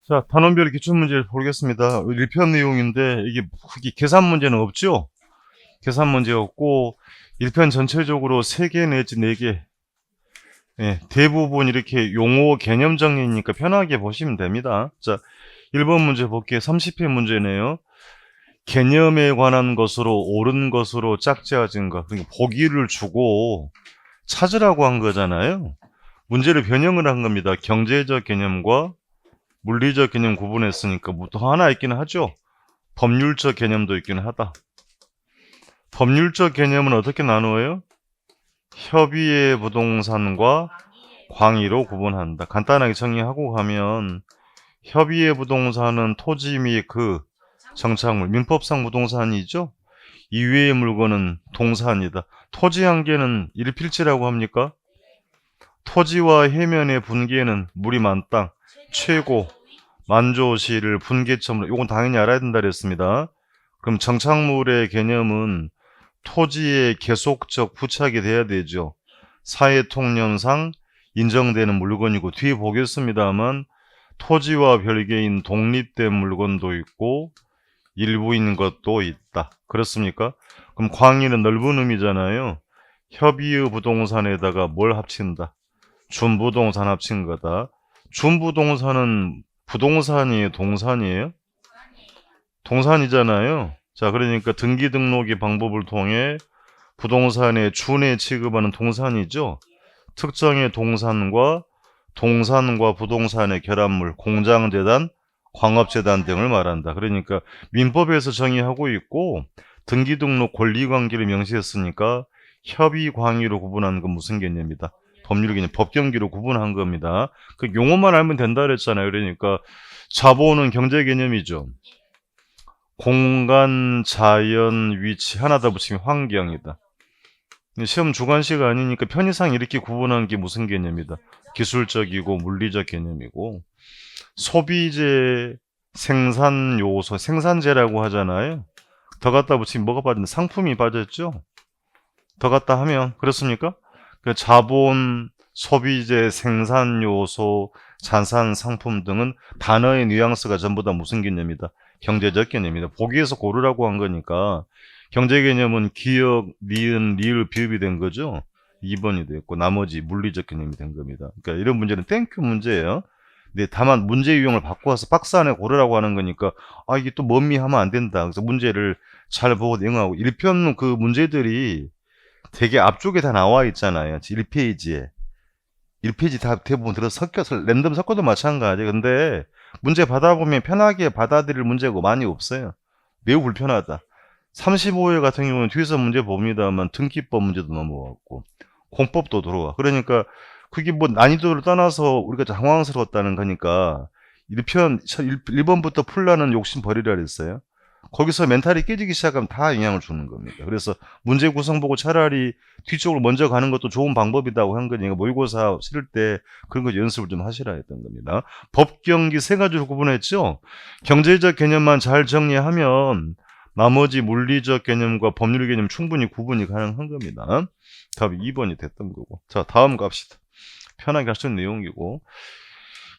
자, 단원별 기출문제를 보겠습니다. 1편 내용인데 이게 계산 문제는 없죠? 계산 문제 없고 1편 전체적으로 3개 내지 4개, 예, 대부분 이렇게 용어 개념 정리니까 편하게 보시면 됩니다. 자, 1번 문제 볼게요. 30회 문제네요. 개념에 관한 것으로 옳은 것으로 짝지어진 것, 그러니까 보기를 주고 찾으라고 한 거잖아요. 문제를 변형을 한 겁니다. 경제적 개념과 물리적 개념 구분했으니까 뭐 또 하나 있기는 하죠. 법률적 개념도 있기는 하다. 법률적 개념은 어떻게 나누어요? 협의의 부동산과 광의로 구분한다. 간단하게 정리하고 가면 협의의 부동산은 토지 및 그 정착물, 민법상 부동산이죠. 이외의 물건은 동산이다. 토지 한 개는 일필지라고 합니까? 토지와 해면의 분계는 물이 만 땅, 최고 만조시를 분계점으로, 이건 당연히 알아야 된다 그랬습니다. 그럼 정착물의 개념은 토지의 계속적 부착이 돼야 되죠. 사회통념상 인정되는 물건이고, 뒤에 보겠습니다만 토지와 별개인 독립된 물건도 있고 일부인 것도 있다. 그렇습니까? 그럼 광의는 넓은 의미잖아요. 협의의 부동산에다가 뭘 합친다? 준부동산 합친 거다. 준부동산은 부동산이에요? 동산이에요? 동산이잖아요. 자, 그러니까 등기 등록의 방법을 통해 부동산의 준에 취급하는 동산이죠. 특정의 동산과 부동산의 결합물, 공장재단, 광업재단 등을 말한다. 그러니까 민법에서 정의하고 있고 등기등록 권리관계를 명시했으니까 협의광의로 구분하는 건 무슨 개념이다? 법률 개념, 법경기로 구분한 겁니다. 그 용어만 알면 된다 그랬잖아요. 그러니까 자본은 경제 개념이죠. 공간, 자연, 위치 하나 더 붙이면 환경이다. 시험 주관식 아니니까 편의상 이렇게 구분한 게 무슨 개념이다? 기술적이고 물리적 개념이고. 소비재, 생산 요소, 생산재라고 하잖아요. 더 갖다 붙이면 뭐가 빠진다? 상품이 빠졌죠? 더 갖다 하면 그렇습니까? 그 자본, 소비재, 생산 요소, 자산, 상품 등은 단어의 뉘앙스가 전부 다 무슨 개념이다? 경제적 개념이다. 보기에서 고르라고 한 거니까 경제 개념은 기역, 니은, 리을, 비읍이 된 거죠. 2번이 됐고 나머지 물리적 개념이 된 겁니다. 그러니까 이런 문제는 땡큐 문제예요. 근데 다만 문제 유형을 바꿔서 박스 안에 고르라고 하는 거니까 이게 또 뭔미하면 안 된다. 그래서 문제를 잘 보고 내용하고 1편 그 문제들이 되게 앞쪽에 다 나와 있잖아요. 1페이지에. 1페이지 다 대부분 들어서 섞여서 랜덤 섞어도 마찬가지예요. 근데 문제 받아보면 편하게 받아들일 문제고 많이 없어요. 매우 불편하다. 35회 같은 경우는 뒤에서 문제 봅니다만 등기법 문제도 넘어왔고 공법도 들어와. 그러니까 그게 뭐 난이도를 떠나서 우리가 당황스러웠다는 거니까 1번부터 풀라는 욕심 버리라 그랬어요. 거기서 멘탈이 깨지기 시작하면 다 영향을 주는 겁니다. 그래서 문제 구성 보고 차라리 뒤쪽으로 먼저 가는 것도 좋은 방법이라고 한 거니까 모의고사 치를 때 그런 거 연습을 좀 하시라 했던 겁니다. 법경기 세 가지로 구분했죠. 경제적 개념만 잘 정리하면 나머지 물리적 개념과 법률 개념 충분히 구분이 가능한 겁니다. 답이 2번이 됐던 거고. 자, 다음 갑시다. 편하게 할 수 있는 내용이고.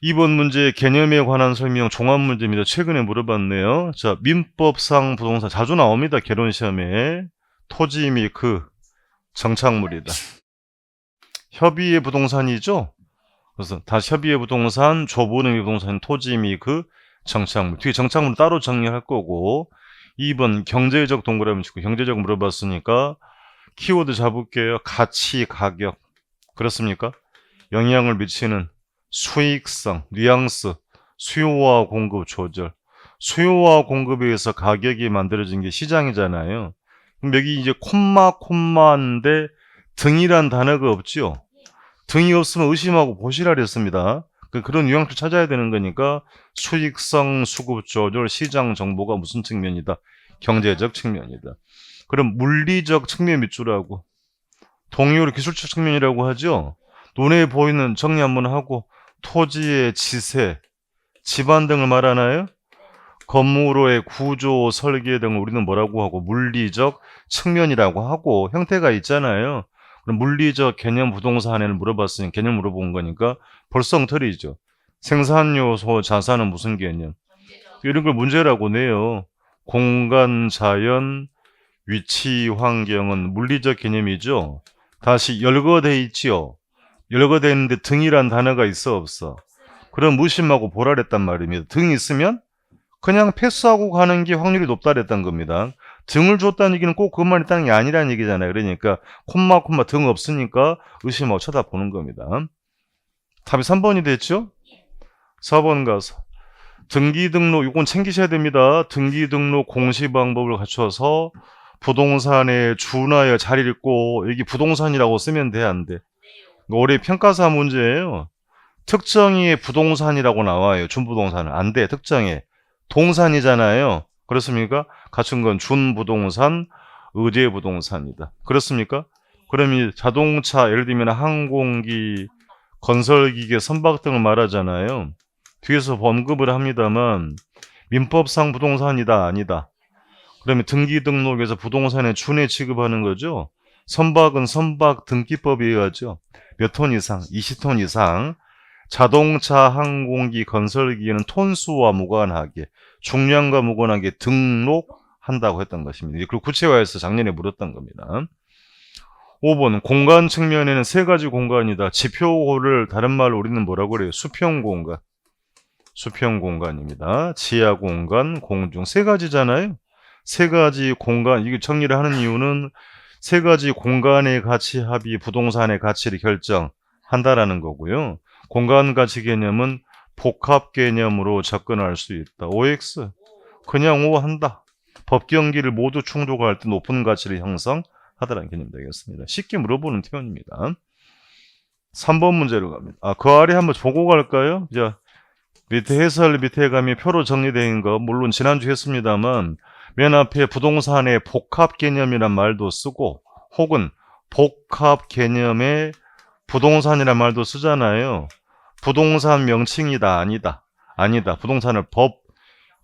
2번 문제 개념에 관한 설명 종합 문제입니다. 최근에 물어봤네요. 자, 민법상 부동산 자주 나옵니다. 개론 시험에. 토지 및 그 정착물이다. 협의의 부동산이죠. 그래서 다시 협의의 부동산, 조분의 부동산, 토지 및 그 정착물. 뒤에 정착물은 따로 정리할 거고. 2번 경제적 동그라미 치고 경제적 물어봤으니까 키워드 잡을게요. 가치, 가격. 그렇습니까? 영향을 미치는 수익성, 뉘앙스, 수요와 공급 조절. 수요와 공급에 의해서 가격이 만들어진 게 시장이잖아요. 그럼 여기 이제 콤마인데 등이란 단어가 없죠. 등이 없으면 의심하고 보시라 그랬습니다. 그런 뉘앙스를 찾아야 되는 거니까 수익성, 수급 조절, 시장 정보가 무슨 측면이다? 경제적 측면이다. 그럼 물리적 측면 밑줄하고 동의어로 기술적 측면이라고 하죠. 눈에 보이는 정리 한번 하고 토지의 지세, 집안 등을 말하나요? 건물의 구조, 설계 등을 우리는 뭐라고 하고 물리적 측면이라고 하고 형태가 있잖아요. 그럼 물리적 개념 부동산에는 물어봤으니 개념 물어본 거니까 벌써 엉터리죠. 생산요소, 자산은 무슨 개념? 이런 걸 문제라고 내요. 공간, 자연, 위치, 환경은 물리적 개념이죠. 다시 열거돼 있지요. 열거돼 있는데 등이란 단어가 있어 없어? 그럼 무심하고 보라랬단 말입니다. 등이 있으면 그냥 패스하고 가는 게 확률이 높다랬단 겁니다. 등을 줬다는 얘기는 꼭 그것만 있다는 게 아니라는 얘기잖아요. 그러니까 콤마 등 없으니까 의심하고 쳐다보는 겁니다. 답이 3번이 됐죠? 4번 가서 등기 등록 이건 챙기셔야 됩니다. 등기 등록 공시 방법을 갖춰서 부동산에 준하여 잘 읽고 여기 부동산이라고 쓰면 돼, 안 돼? 올해 평가사 문제예요. 특정의 부동산이라고 나와요. 준부동산은 안 돼. 특정의 동산이잖아요. 그렇습니까? 갖춘 건 준부동산, 의제부동산이다. 그렇습니까? 그럼 이 자동차, 예를 들면 항공기, 건설기계, 선박 등을 말하잖아요. 뒤에서 언급을 합니다만 민법상 부동산이다, 아니다. 그러면 등기 등록에서 부동산에 준에 취급하는 거죠. 선박은 선박 등기법에 의하죠. 몇 톤 이상, 20톤 이상. 자동차, 항공기, 건설기계는 톤수와 무관하게, 중량과 무관하게 등록한다고 했던 것입니다. 그리고 구체화해서 작년에 물었던 겁니다. 5번 공간 측면에는 세 가지 공간이다. 지표를 다른 말로 우리는 뭐라고 그래요? 수평 공간. 수평 공간입니다. 지하 공간, 공중 세 가지잖아요. 세 가지 공간, 이게 정리를 하는 이유는 세 가지 공간의 가치 합이 부동산의 가치를 결정한다라는 거고요. 공간 가치 개념은 복합 개념으로 접근할 수 있다. OX 그냥 O 한다. 법경기를 모두 충족할 때 높은 가치를 형성하다라는 개념이 되겠습니다. 쉽게 물어보는 표현입니다. 3번 문제로 갑니다. 그 아래 한번 보고 갈까요? 자, 밑에 해설 밑에 가면 표로 정리된 거 물론 지난주 했습니다만 맨 앞에 부동산의 복합 개념이란 말도 쓰고 혹은 복합 개념의 부동산이란 말도 쓰잖아요. 부동산 명칭이다, 아니다. 아니다. 부동산을 법,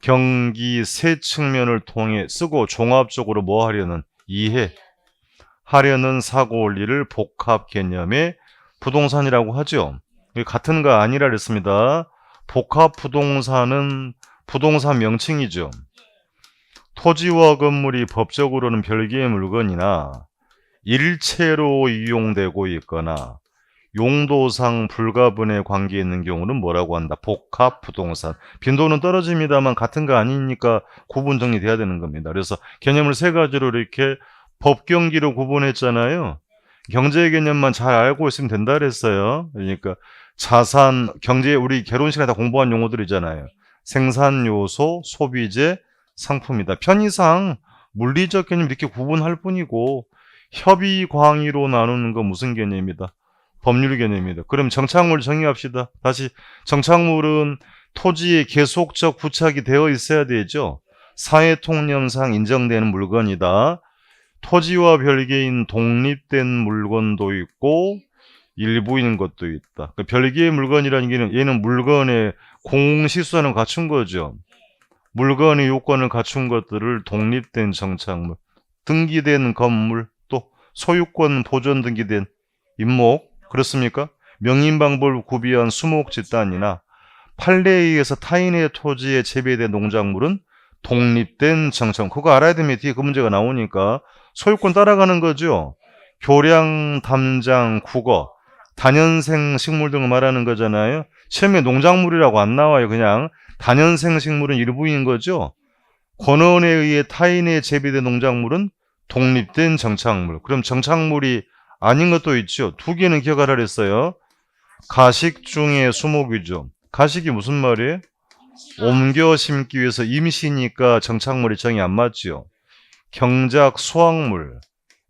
경기 세 측면을 통해 쓰고 종합적으로 뭐 하려는 이해하려는 사고 원리를 복합 개념의 부동산이라고 하죠. 같은 거 아니라 그랬습니다. 복합 부동산은 부동산 명칭이죠. 토지와 건물이 법적으로는 별개의 물건이나 일체로 이용되고 있거나 용도상 불가분의 관계에 있는 경우는 뭐라고 한다? 복합 부동산. 빈도는 떨어집니다만 같은 거 아니니까 구분 정리돼야 되는 겁니다. 그래서 개념을 세 가지로 이렇게 법경기로 구분했잖아요. 경제 개념만 잘 알고 있으면 된다 그랬어요. 그러니까 자산, 경제, 우리 결혼 시간에 다 공부한 용어들이잖아요. 생산 요소, 소비재, 상품이다. 편의상 물리적 개념 이렇게 구분할 뿐이고 협의 광의로 나누는 건 무슨 개념이다? 법률 개념입니다. 그럼 정착물 정의합시다. 다시 정착물은 토지에 계속적 부착이 되어 있어야 되죠. 사회통념상 인정되는 물건이다. 토지와 별개인 독립된 물건도 있고 일부인 것도 있다. 그러니까 별개의 물건이라는 게 얘는 물건의 공시수는 갖춘 거죠. 물건의 요건을 갖춘 것들을 독립된 정착물, 등기된 건물, 또 소유권 보존 등기된 임목, 그렇습니까? 명인방법을 구비한 수목집단이나 판례에 의해서 타인의 토지에 재배된 농작물은 독립된 정착물. 그거 알아야 됩니다. 뒤에 그 문제가 나오니까. 소유권 따라가는 거죠. 교량, 담장, 국어, 다년생 식물 등을 말하는 거잖아요. 시험에 농작물이라고 안 나와요. 그냥 다년생 식물은 일부인 거죠. 권원에 의해 타인의 재배된 농작물은 독립된 정착물. 그럼 정착물이 아닌 것도 있죠. 두 개는 기억하라 그랬어요. 가식 중에 수목이죠. 가식이 무슨 말이에요? 옮겨 심기 위해서 임시니까 정착물이 정이 안 맞죠. 경작, 수확물.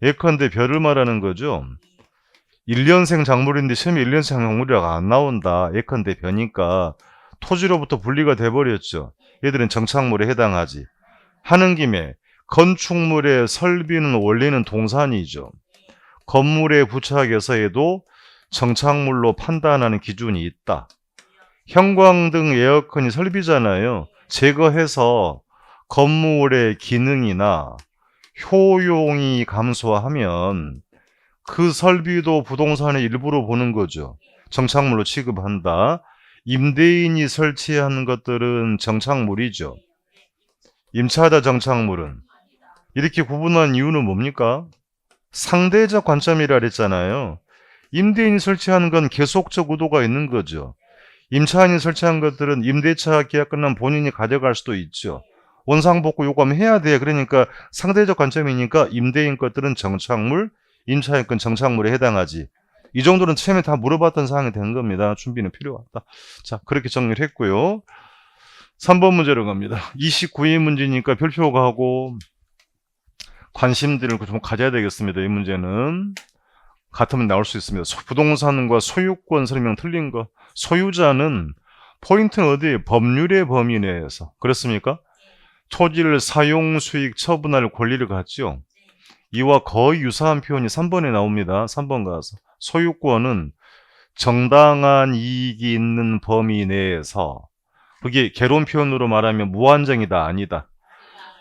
예컨대 벼를 말하는 거죠. 1년생 작물인데 시험에 1년생 작물이라고 안 나온다. 예컨대 벼니까 토지로부터 분리가 돼버렸죠. 얘들은 정착물에 해당하지. 하는 김에 건축물의 설비는 원래는 동산이죠. 건물에 부착해서 해도 정착물로 판단하는 기준이 있다. 형광등, 에어컨이 설비잖아요. 제거해서 건물의 기능이나 효용이 감소하면 그 설비도 부동산의 일부로 보는 거죠. 정착물로 취급한다. 임대인이 설치한 것들은 정착물이죠. 임차자 정착물은. 이렇게 구분한 이유는 뭡니까? 상대적 관점이라 그랬잖아요. 임대인이 설치한 건 계속적 의도가 있는 거죠. 임차인이 설치한 것들은 임대차 계약 끝나면 본인이 가져갈 수도 있죠. 원상복구 요구하면 해야 돼. 그러니까 상대적 관점이니까 임대인 것들은 정착물, 임차인 건 정착물에 해당하지. 이 정도는 처음에 다 물어봤던 사항이 된 겁니다. 준비는 필요하다. 자, 그렇게 정리를 했고요. 3번 문제로 갑니다. 29회 문제니까 별표 가고 관심들을 좀 가져야 되겠습니다. 이 문제는 같으면 나올 수 있습니다. 부동산과 소유권 설명 틀린 거. 소유자는 포인트는 어디에? 법률의 범위 내에서. 그렇습니까? 토지를 사용, 수익, 처분할 권리를 갖죠. 이와 거의 유사한 표현이 3번에 나옵니다. 3번 가서. 소유권은 정당한 이익이 있는 범위 내에서, 그게 개론 표현으로 말하면 무한정이다, 아니다.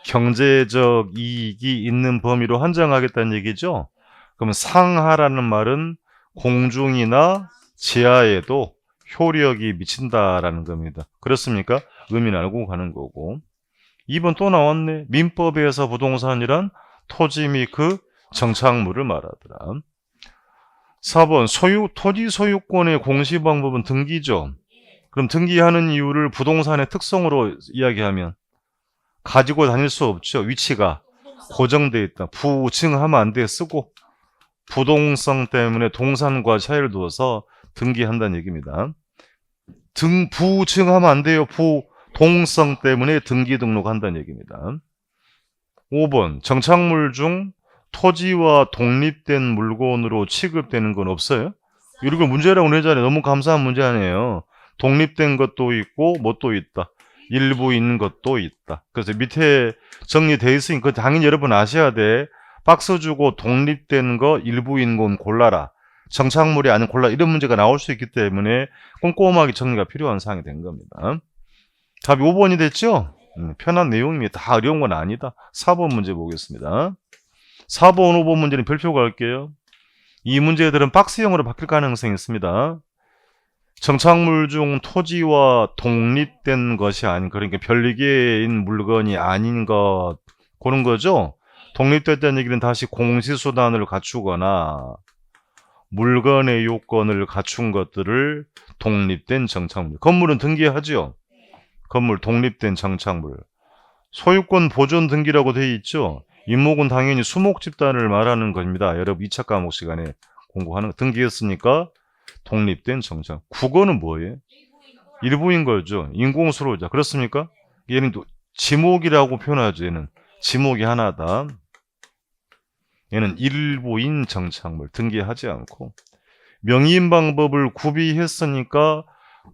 경제적 이익이 있는 범위로 한정하겠다는 얘기죠. 그럼 상하라는 말은 공중이나 지하에도 효력이 미친다라는 겁니다. 그렇습니까? 의미는 알고 가는 거고. 2번 또 나왔네. 민법에서 부동산이란 토지 및 그 정착물을 말하더라. 4번 토지 소유권의 공시 방법은 등기죠. 그럼 등기하는 이유를 부동산의 특성으로 이야기하면 가지고 다닐 수 없죠. 위치가 고정되어 있다. 부증하면 안 돼. 쓰고 부동성 때문에 동산과 차이를 두어서 등기한다는 얘기입니다. 부증하면 안 돼요. 부동성 때문에 등기 등록한다는 얘기입니다. 5번 정착물 중 토지와 독립된 물건으로 취급되는 건 없어요? 이런 문제라고 내잖아요. 너무 감사한 문제 아니에요. 독립된 것도 있고 뭣도 있다. 일부 있는 것도 있다. 그래서 밑에 정리되어 있으니까 당연히 여러분 아셔야 돼. 박스 주고 독립된 거 일부 있는 건 골라라. 정착물이 아닌 골라. 이런 문제가 나올 수 있기 때문에 꼼꼼하게 정리가 필요한 사항이 된 겁니다. 답이 5번이 됐죠? 편한 내용입니다. 다 어려운 건 아니다. 4번 문제 보겠습니다. 4번, 5번 문제는 별표 갈게요. 이 문제들은 박스형으로 바뀔 가능성이 있습니다. 정착물 중 토지와 독립된 것이 아닌, 그러니까 별개인 물건이 아닌 것, 그런 거죠. 독립됐다는 얘기는 다시 공시수단을 갖추거나 물건의 요건을 갖춘 것들을 독립된 정착물. 건물은 등기하죠. 건물 독립된 정착물. 소유권 보존 등기라고 되어 있죠. 임목은 당연히 수목집단을 말하는 겁니다. 여러분 2차 과목 시간에 공부하는 거. 등기했으니까 독립된 정착. 국어는 뭐예요? 일부인 거죠. 인공수로자. 그렇습니까? 얘는 또 지목이라고 표현하죠. 얘는 지목이 하나다. 얘는 일부인 정착물. 등기하지 않고. 명의인 방법을 구비했으니까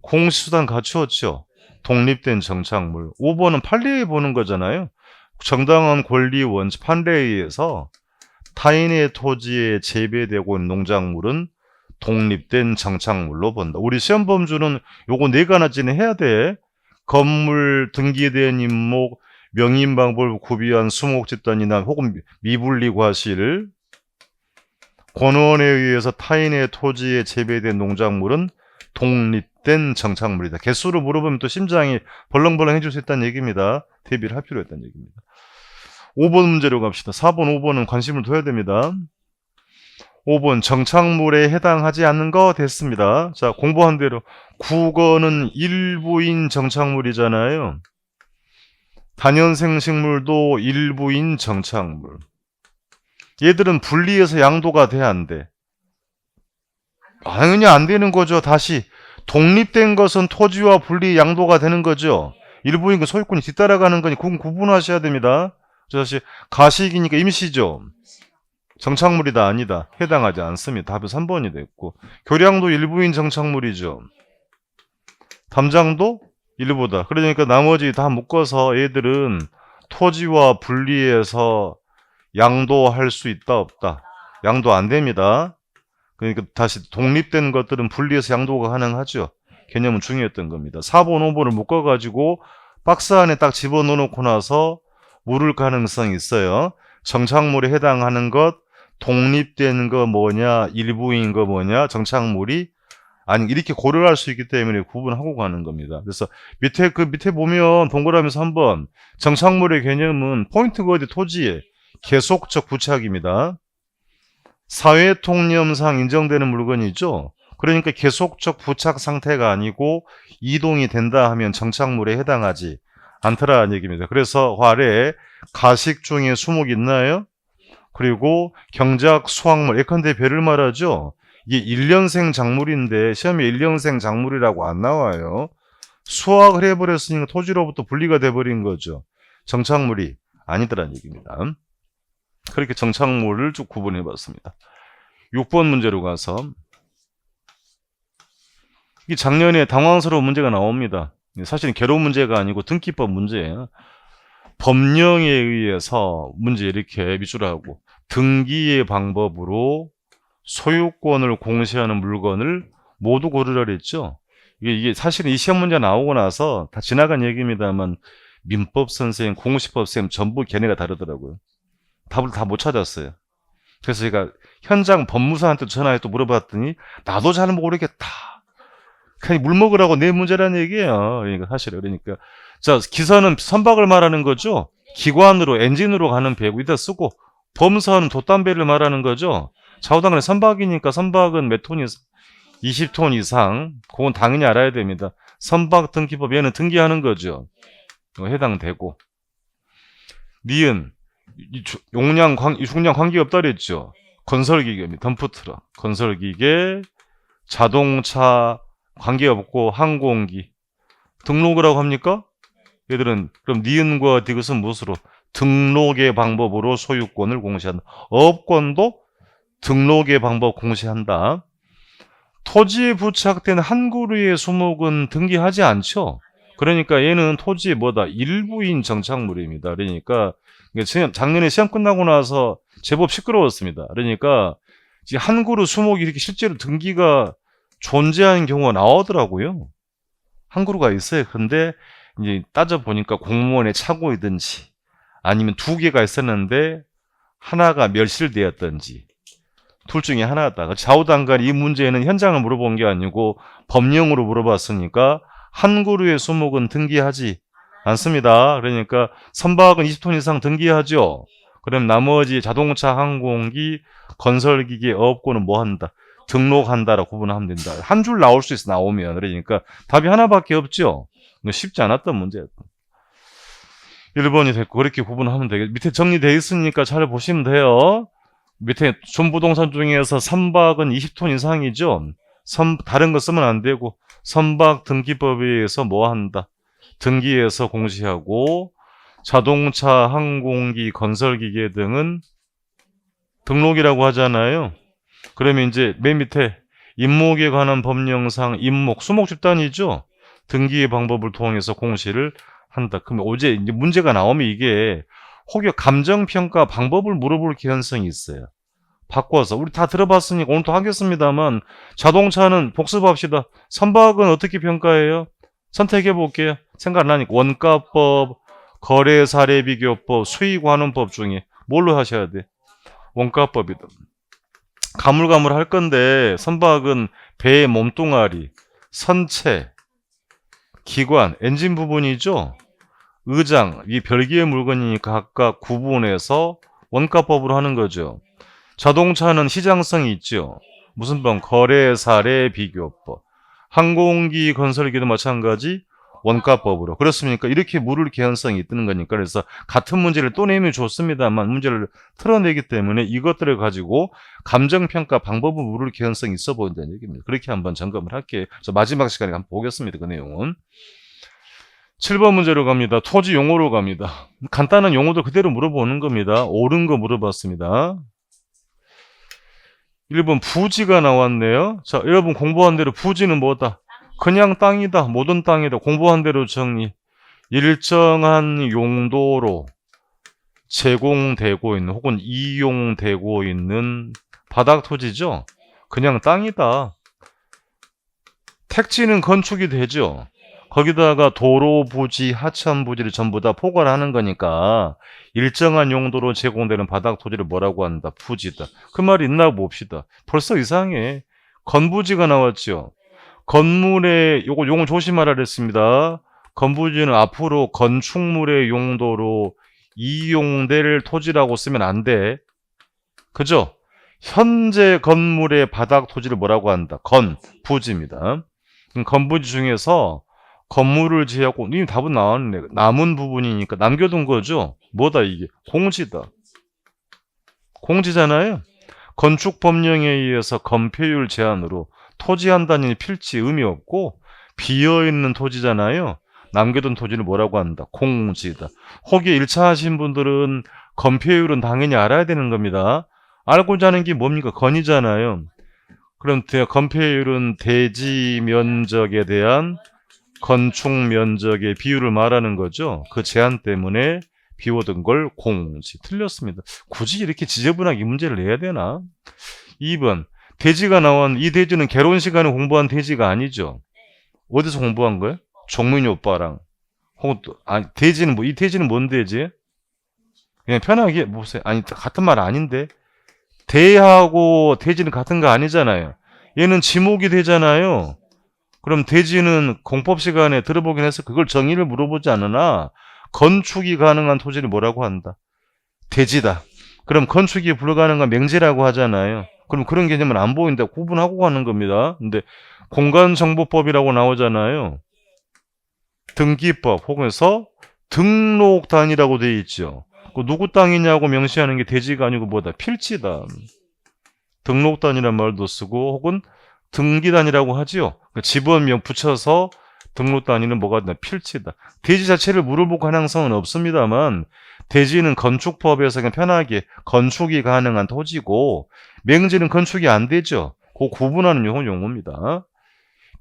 공시수단 갖추었죠. 독립된 정착물. 5번은 판례에 보는 거잖아요. 정당한 권리 원칙 판례에 의해서 타인의 토지에 재배되고 있는 농작물은 독립된 정착물로 본다. 우리 시험 범주는 요거 4가지는 해야 돼. 건물, 등기된 임목, 명의인 방법을 구비한 수목집단이나 혹은 미분리 과실, 권원에 의해서 타인의 토지에 재배된 농작물은 독립된 정착물이다. 개수를 물어보면 또 심장이 벌렁벌렁 해줄 수 있다는 얘기입니다. 대비를 할 필요가 있다는 얘기입니다. 5번 문제로 갑시다. 4번, 5번은 관심을 둬야 됩니다. 5번 정착물에 해당하지 않는 거 됐습니다. 자, 공부한 대로 국어는 일부인 정착물이잖아요. 단연생식물도 일부인 정착물. 얘들은 분리해서 양도가 돼, 안 돼? 당연히 안 되는 거죠. 다시 독립된 것은 토지와 분리 양도가 되는 거죠. 일부인 건 소유권이 뒤따라가는 거니 그건 구분하셔야 됩니다. 다시 가식이니까 임시죠. 정착물이다 아니다. 해당하지 않습니다. 답이 3번이 됐고, 교량도 일부인 정착물이죠. 담장도 일부다. 그러니까 나머지 다 묶어서 얘들은 토지와 분리해서 양도할 수 있다 없다. 양도 안 됩니다. 그러니까 다시 독립된 것들은 분리해서 양도가 가능하죠. 개념은 중요했던 겁니다. 4번, 5번을 묶어가지고 박스 안에 딱 집어넣어 놓고 나서 물을 가능성이 있어요. 정착물에 해당하는 것, 독립된 거 뭐냐, 일부인 거 뭐냐, 정착물이 아니 이렇게 고려할 수 있기 때문에 구분하고 가는 겁니다. 그래서 밑에 보면 동그라미 3번 정착물의 개념은 포인트가 어디 토지에 계속적 부착입니다. 사회 통념상 인정되는 물건이죠. 그러니까 계속적 부착 상태가 아니고 이동이 된다 하면 정착물에 해당하지 않더라는 얘기입니다. 그래서 아래 가식 중에 수목 있나요? 그리고 경작 수확물, 예컨대 배를 말하죠. 이게 1년생 작물인데 시험에 1년생 작물이라고 안 나와요. 수확을 해버렸으니까 토지로부터 분리가 돼버린 거죠. 정착물이 아니더라는 얘기입니다. 그렇게 정착물을 쭉 구분해봤습니다. 6번 문제로 가서 이 작년에 당황스러운 문제가 나옵니다. 사실은 개론 문제가 아니고 등기법 문제예요. 법령에 의해서 문제 이렇게 미술하고 등기의 방법으로 소유권을 공시하는 물건을 모두 고르라 그랬죠. 이게 사실은 이 시험 문제 나오고 나서 다 지나간 얘기입니다만 민법 선생님, 공시법 선생님 전부 걔네가 다르더라고요. 답을 다 못 찾았어요. 그래서 제가 현장 법무사한테 전화해 또 물어봤더니 나도 잘 모르겠다. 그냥 물 먹으라고 내 문제라는 얘기예요. 그러니까 사실 그러니까 자 기선은 선박을 말하는 거죠. 기관으로 엔진으로 가는 배 위에다 쓰고 범선은 돛담배를 말하는 거죠. 좌우당간에 선박이니까 선박은 몇 톤 이상 20톤 이상 그건 당연히 알아야 됩니다. 선박 등기법 얘는 등기하는 거죠. 해당되고 니은 용량 관계 없다 그랬죠. 건설기계입니다. 덤프트럭 건설기계 자동차 관계없고 항공기 등록을 하고 합니까? 얘들은 그럼 니은과 디귿은 무엇으로? 등록의 방법으로 소유권을 공시한다. 업권도 등록의 방법 공시한다. 토지에 부착된 한 그루의 수목은 등기하지 않죠. 그러니까 얘는 토지의 뭐다? 일부인 정착물입니다. 그러니까 작년에 시험 끝나고 나서 제법 시끄러웠습니다. 그러니까 한 그루 수목이 이렇게 실제로 등기가 존재하는 경우가 나오더라고요. 한 그루가 있어요. 근데 이제 따져보니까 공무원의 착오이든지 아니면 두 개가 있었는데 하나가 멸실되었던지 둘 중에 하나다. 좌우당간 이 문제는 현장을 물어본 게 아니고 법령으로 물어봤으니까 한 그루의 수목은 등기하지 않습니다. 그러니까 선박은 20톤 이상 등기하죠. 그럼 나머지 자동차, 항공기, 건설기계, 업고는 뭐 한다? 등록한다라고 구분하면 된다. 한 줄 나올 수 있어 나오면. 그러니까 답이 하나밖에 없죠. 쉽지 않았던 문제였다. 1번이 됐고 그렇게 구분하면 되겠죠. 밑에 정리되어 있으니까 잘 보시면 돼요. 밑에 존부동산 중에서 선박은 20톤 이상이죠. 다른 거 쓰면 안 되고 선박 등기법에 의해서 뭐 한다? 등기해서 공시하고 자동차, 항공기, 건설기계 등은 등록이라고 하잖아요. 그러면 이제 맨 밑에 임목에 관한 법령상 임목, 수목 집단이죠. 등기의 방법을 통해서 공시를 한다. 그러면 어제 이제 문제가 나오면 이게 혹여 감정평가 방법을 물어볼 개연성이 있어요. 바꿔서 우리 다 들어봤으니까 오늘 또 하겠습니다만 자동차는 복습합시다. 선박은 어떻게 평가해요? 선택해 볼게요. 생각 안 나니까 원가법, 거래사례비교법, 수익관원법 중에 뭘로 하셔야 돼? 원가법이다. 가물가물 할 건데 선박은 배의 몸뚱아리, 선체, 기관, 엔진 부분이죠. 의장, 이 별개의 물건이니까 각각 구분해서 원가법으로 하는 거죠. 자동차는 시장성이 있죠. 무슨 법? 거래사례비교법. 항공기, 건설기도 마찬가지 원가법으로. 그렇습니까? 이렇게 물을 개연성이 있는 거니까. 그래서 같은 문제를 또 내면 좋습니다만 문제를 틀어내기 때문에 이것들을 가지고 감정평가 방법을 물을 개연성이 있어 보인다는 얘기입니다. 그렇게 한번 점검을 할게요. 그래서 마지막 시간에 한번 보겠습니다. 그 내용은. 7번 문제로 갑니다. 토지 용어로 갑니다. 간단한 용어도 그대로 물어보는 겁니다. 옳은 거 물어봤습니다. 1번 부지가 나왔네요. 자, 여러분 공부한 대로 부지는 뭐다? 그냥 땅이다. 모든 땅이다. 공부한 대로 정리. 일정한 용도로 제공되고 있는 혹은 이용되고 있는 바닥 토지죠. 그냥 땅이다. 택지는 건축이 되죠. 거기다가 도로 부지, 하천 부지를 전부 다 포괄하는 거니까 일정한 용도로 제공되는 바닥 토지를 뭐라고 한다? 부지다. 그 말이 있나 봅시다. 벌써 이상해. 건부지가 나왔죠. 건물의 요거 조심하라 그랬습니다. 건부지는 앞으로 건축물의 용도로 이용될 토지라고 쓰면 안 돼. 그죠? 현재 건물의 바닥 토지를 뭐라고 한다? 건부지입니다. 건부지 중에서 건물을 지하고 이미 답은 나왔네. 남은 부분이니까 남겨둔 거죠. 뭐다 이게? 공지다. 공지잖아요. 건축 법령에 의해서 건폐율 제한으로 토지 한 단위 필지 의미 없고 비어있는 토지잖아요. 남겨둔 토지를 뭐라고 한다? 공지다. 혹여 1차 하신 분들은 건폐율은 당연히 알아야 되는 겁니다. 알고자 하는 게 뭡니까? 건이잖아요. 그럼 건폐율은 대지 면적에 대한 건축 면적의 비율을 말하는 거죠. 그 제한 때문에 비워둔 걸 공지. 틀렸습니다. 굳이 이렇게 지저분하게 이 문제를 내야 되나? 2번. 대지가 나온 이 대지는 개론 시간에 공부한 대지가 아니죠. 어디서 공부한 거예요? 종민이 오빠랑. 혹은 또, 대지는 이 대지는 뭔 대지? 그냥 편하게 보세요. 같은 말 아닌데. 대하고 대지는 같은 거 아니잖아요. 얘는 지목이 되잖아요. 그럼 대지는 공법 시간에 들어보긴 해서 그걸 정의를 물어보지 않으나 건축이 가능한 토지를 뭐라고 한다? 대지다. 그럼 건축이 불가능한 맹지라고 하잖아요. 그럼 그런 개념은 안 보인다. 구분하고 가는 겁니다. 근데 공간정보법이라고 나오잖아요. 등기법 혹은서 등록단이라고 되어 있죠. 그 누구 땅이냐고 명시하는 게 대지가 아니고 뭐다? 필지다. 등록단이란 말도 쓰고 혹은 등기단이라고 하지요. 집원명 붙여서 등록단위는 뭐가 되나? 필지다. 대지 자체를 물어볼 가능성은 없습니다만 대지는 건축법에서 그냥 편하게 건축이 가능한 토지고 맹지는 건축이 안 되죠. 그 구분하는 용어입니다.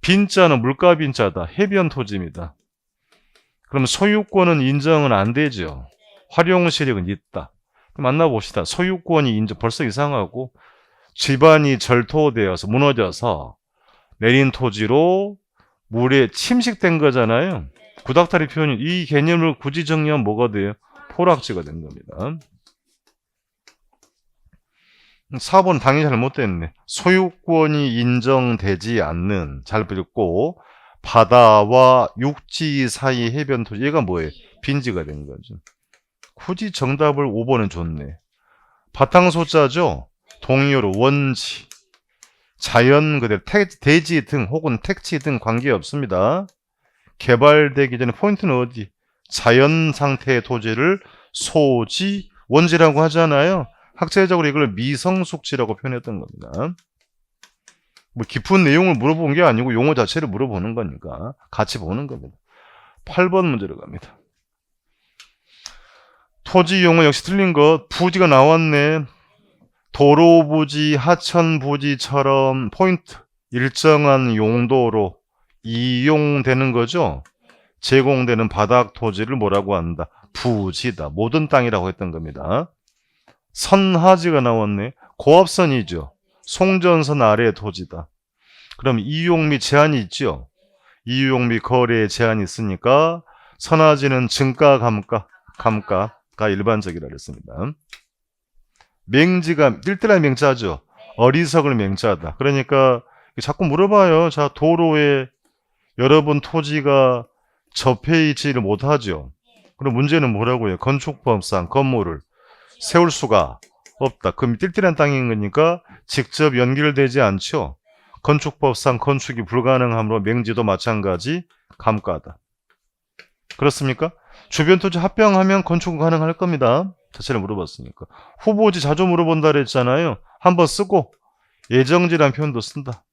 빈자는 물가 빈자다. 해변 토지입니다. 그럼 소유권은 인정은 안 되죠. 활용 시력은 있다. 만나봅시다. 소유권이 인정 벌써 이상하고 집안이 절토되어서 무너져서 내린 토지로 물에 침식된 거잖아요. 구닥다리 표현이 이 개념을 굳이 정리하면 뭐가 돼요? 포락지가 된 겁니다. 4번 당연히 잘못됐네. 소유권이 인정되지 않는 잘 읽고 바다와 육지 사이 해변 토지 얘가 뭐예요? 빈지가 된 거죠. 굳이 정답을 5번은 줬네. 바탕소자죠. 동의어로 원지, 자연 그대로 대지 등 혹은 택지 등 관계없습니다. 개발되기 전에 포인트는 어디? 자연 상태의 토지를 소지, 원지라고 하잖아요. 학제적으로 이걸 미성숙지라고 표현했던 겁니다. 뭐 깊은 내용을 물어본 게 아니고 용어 자체를 물어보는 거니까 같이 보는 겁니다. 8번 문제로 갑니다. 토지 용어 역시 틀린 것. 부지가 나왔네. 도로 부지, 하천 부지처럼 포인트 일정한 용도로 이용되는 거죠. 제공되는 바닥 토지를 뭐라고 한다? 부지다. 모든 땅이라고 했던 겁니다. 선하지가 나왔네. 고압선이죠. 송전선 아래의 토지다. 그럼 이용 및 제한이 있죠. 이용 및 거래에 제한이 있으니까 선하지는 증가, 감가가 일반적이라 그랬습니다. 맹지가 띨띨한 맹자죠. 어리석을 맹자다. 그러니까 자꾸 물어봐요. 자, 도로에 여러분 토지가 접해 있지를 못하죠. 그럼 문제는 뭐라고요? 건축법상 건물을 세울 수가 없다. 그럼 띨띨한 땅인 거니까 직접 연결되지 않죠. 건축법상 건축이 불가능하므로 맹지도 마찬가지 감가다. 그렇습니까? 주변 토지 합병하면 건축은 가능할 겁니다. 자체를 물어봤으니까. 후보지 자주 물어본다 그랬잖아요. 한번 쓰고 예정지란 표현도 쓴다.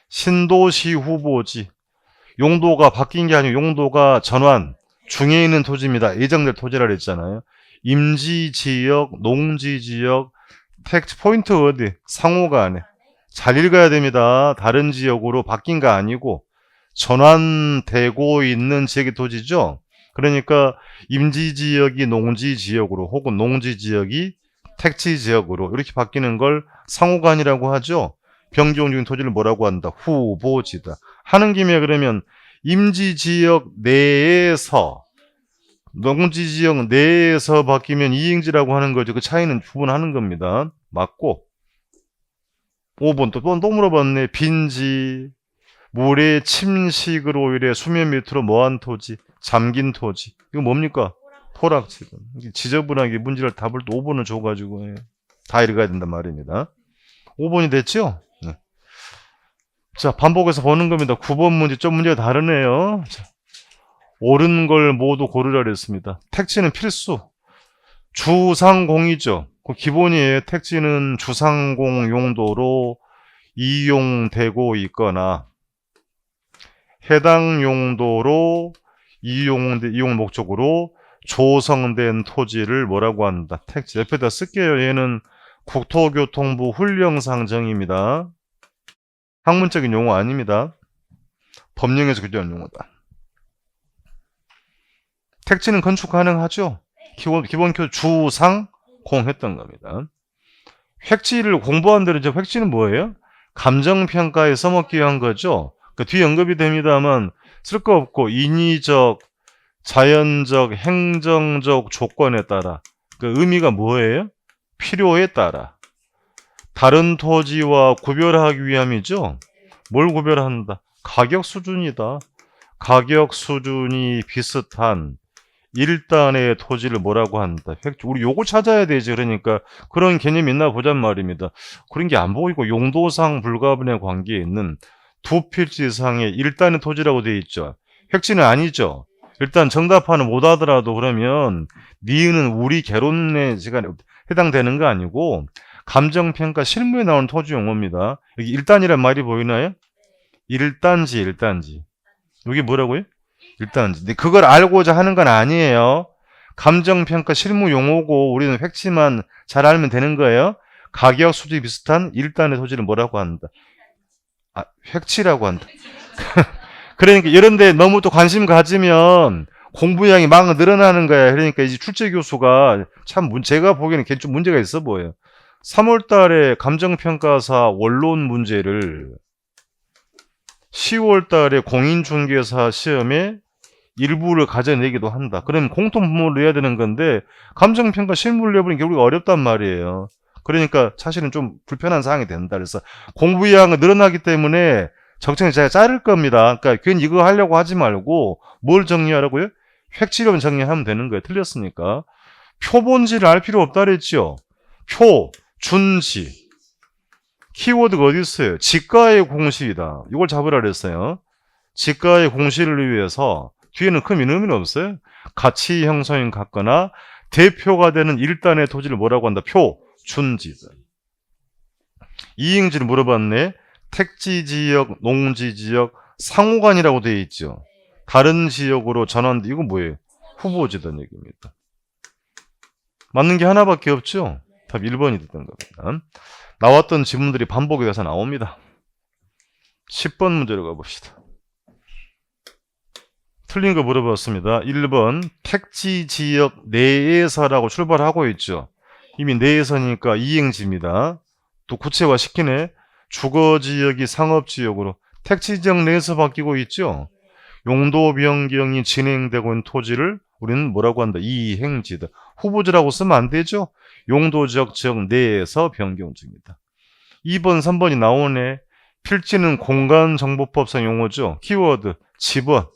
신도시 후보지. 용도가 바뀐 게 아니고 용도가 전환 중에 있는 토지입니다. 예정될 토지라 그랬잖아요. 임지지역, 농지지역, 텍스트 포인트 어디? 상호간에. 잘 읽어야 됩니다. 다른 지역으로 바뀐 거 아니고 전환되고 있는 지역의 토지죠. 그러니까 임지지역이 농지지역으로 혹은 농지지역이 택지지역으로 이렇게 바뀌는 걸 상호간이라고 하죠. 변경 중인 토지를 뭐라고 한다? 후보지다. 하는 김에 그러면 임지지역 내에서 농지지역 내에서 바뀌면 이행지라고 하는 거죠. 그 차이는 구분하는 겁니다. 맞고 5번 또 물어봤네. 빈지, 물의 침식으로 인해 수면 밑으로 뭐한 토지? 잠긴 토지. 이거 뭡니까? 토락지금. 지저분하게 문제를 답을 또 5번을 줘가지고 다 읽어야 된단 말입니다. 5번이 됐죠? 네. 자, 반복해서 보는 겁니다. 9번 문제, 좀 문제가 다르네요. 자, 옳은 걸 모두 고르라 그랬습니다. 택지는 필수. 주상공이죠. 그 기본이에요. 택지는 주상공 용도로 이용되고 있거나 해당 용도로 이용 목적으로 조성된 토지를 뭐라고 한다? 택지. 옆에다 쓸게요. 얘는 국토교통부 훈령상정입니다. 학문적인 용어 아닙니다. 법령에서 규정한 용어다. 택지는 건축 가능하죠? 기본 주상공 했던 겁니다. 획지를 공부한 대로 이제 획지는 뭐예요? 감정평가에 써먹기 위한 거죠. 그 뒤에 언급이 됩니다만 쓸 거 없고 인위적, 자연적, 행정적 조건에 따라 그 의미가 뭐예요? 필요에 따라 다른 토지와 구별하기 위함이죠. 뭘 구별한다? 가격 수준이다. 가격 수준이 비슷한 일단의 토지를 뭐라고 한다? 우리 요거 찾아야 되지. 그러니까 그런 개념이 있나 보잔 말입니다. 그런 게 안 보이고 용도상 불가분의 관계에 있는 두 필지 이상의 일단의 토지라고 되어 있죠. 획지는 아니죠. 일단 정답하는 못 하더라도 그러면 니은은 우리 개론의 시간에 해당되는 거 아니고 감정평가 실무에 나오는 토지 용어입니다. 여기 일단이란 말이 보이나요? 일단지. 여기 뭐라고요? 일단지. 근데 그걸 알고자 하는 건 아니에요. 감정평가 실무 용어고 우리는 획지만 잘 알면 되는 거예요. 가격 수준이 비슷한 일단의 토지를 뭐라고 한다? 획치라고 한다. 그러니까 이런데 너무 또 관심 가지면 공부량이 막 늘어나는 거야. 그러니까 이제 출제 교수가 참 제가 보기에는 좀 문제가 있어 보여요. 3월 달에 감정평가사 원론 문제를 10월 달에 공인중개사 시험에 일부를 가져내기도 한다. 그러면 공통분모를 내야 되는 건데 감정평가 실무를 내버리는 게 우리가 어렵단 말이에요. 그러니까 사실은 좀 불편한 상황이 된다. 그래서 공부량이 늘어나기 때문에 적정히 제가 자를 겁니다. 그러니까 괜히 이거 하려고 하지 말고 뭘 정리하라고요? 획지로만 정리하면 되는 거예요. 틀렸으니까. 표본지를 알 필요 없다 그랬죠. 표, 준지. 키워드가 어디 있어요? 지가의 공식이다. 이걸 잡으라 그랬어요. 지가의 공식을 위해서 뒤에는 큰 의미는 없어요. 가치 형성인 같거나 대표가 되는 일단의 토지를 뭐라고 한다? 표, 준지다. 이행지를 물어봤네. 택지지역, 농지지역, 상호간이라고 되어 있죠. 다른 지역으로 전환돼. 이건 뭐예요? 후보지단 얘기입니다. 맞는 게 하나밖에 없죠? 답 1번이 됐던 겁니다. 나왔던 지문들이 반복이 돼서 나옵니다. 10번 문제로 가봅시다. 틀린 거 물어봤습니다. 1번 택지지역 내에서라고 출발하고 있죠. 이미 내에서니까 이행지입니다. 또 구체화 시키네. 주거지역이 상업지역으로 택지지역 내에서 바뀌고 있죠. 용도 변경이 진행되고 있는 토지를 우리는 뭐라고 한다? 이행지다. 후보지라고 쓰면 안 되죠. 용도지역 지역 내에서 변경 중이다. 2번, 3번이 나오네. 필지는 공간정보법상 용어죠. 키워드, 지번.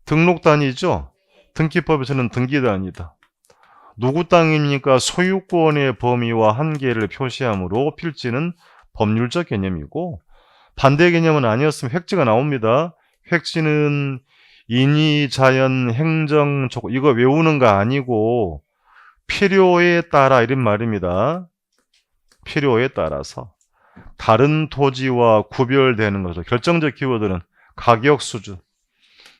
등록단위죠. 등기법에서는 등기단위다. 누구 땅입니까? 소유권의 범위와 한계를 표시하므로 필지는 법률적 개념이고 반대 개념은 아니었으면 획지가 나옵니다. 획지는 인위, 자연, 행정, 이거 외우는 거 아니고 필요에 따라 이런 말입니다. 필요에 따라서 다른 토지와 구별되는 거죠. 결정적 키워드는 가격 수준.